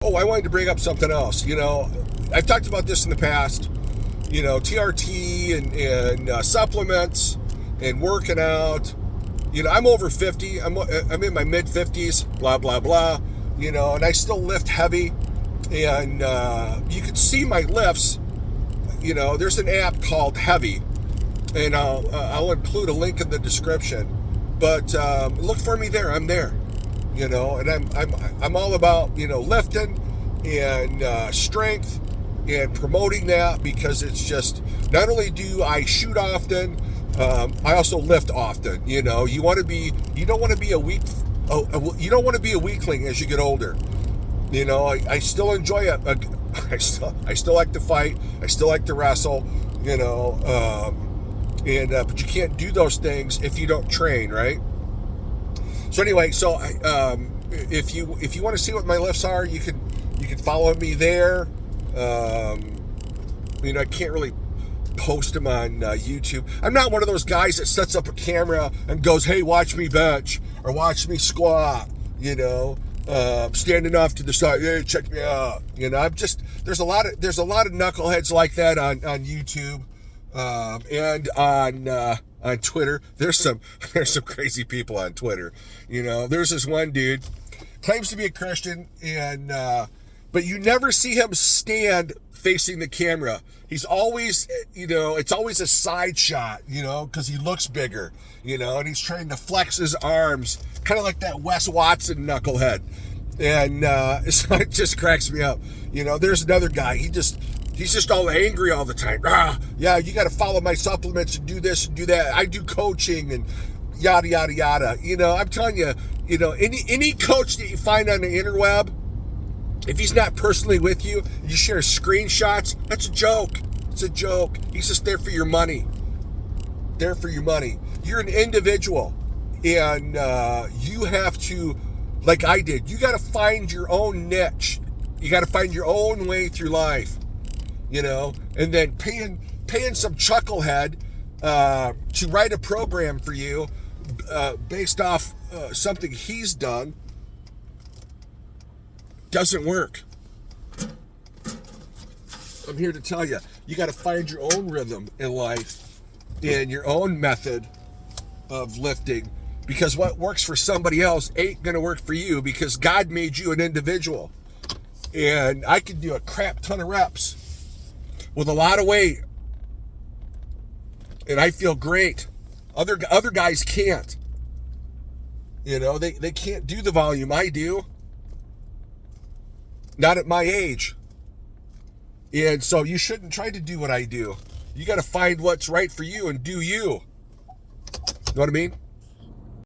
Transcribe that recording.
Oh, I wanted to bring up something else. I've talked about this in the past. TRT and supplements and working out. I'm over 50. I'm in my mid 50s. Blah blah blah. And I still lift heavy, and you can see my lifts. There's an app called Heavy, and I'll include a link in the description. But look for me there. I'm there. And I'm all about lifting and strength and promoting that, because it's just, not only do I shoot often, I also lift often. You don't want to be a weakling as you get older. I still enjoy it. I still like to fight. I still like to wrestle. But you can't do those things if you don't train, right? So anyway, if you want to see what my lifts are, you can follow me there. I can't really post them on YouTube. I'm not one of those guys that sets up a camera and goes, "Hey, watch me bench or watch me squat." Standing off to the side, "Hey, check me out." There's a lot of knuckleheads like that on YouTube, and on Twitter. There's some crazy people on Twitter. There's this one dude, claims to be a Christian, and but you never see him stand facing the camera. He's always, it's always a side shot, because he looks bigger, and he's trying to flex his arms, kind of like that Wes Watson knucklehead. And so it just cracks me up. There's another guy. He's just all angry all the time. Yeah, you got to follow my supplements and do this and do that. I do coaching and yada, yada, yada. I'm telling you, any coach that you find on the interweb, if he's not personally with you, you share screenshots, that's a joke. It's a joke. He's just there for your money. There for your money. You're an individual, and you have to, like I did, you got to find your own niche. You got to find your own way through life, and then paying some chucklehead to write a program for you based off something he's done doesn't work. I'm here to tell you, you got to find your own rhythm in life and your own method of lifting, because what works for somebody else ain't going to work for you, because God made you an individual. And I can do a crap ton of reps with a lot of weight, and I feel great. Other guys can't. They can't do the volume I do. Not at my age. And so you shouldn't try to do what I do. You got to find what's right for you and do you. Know what I mean?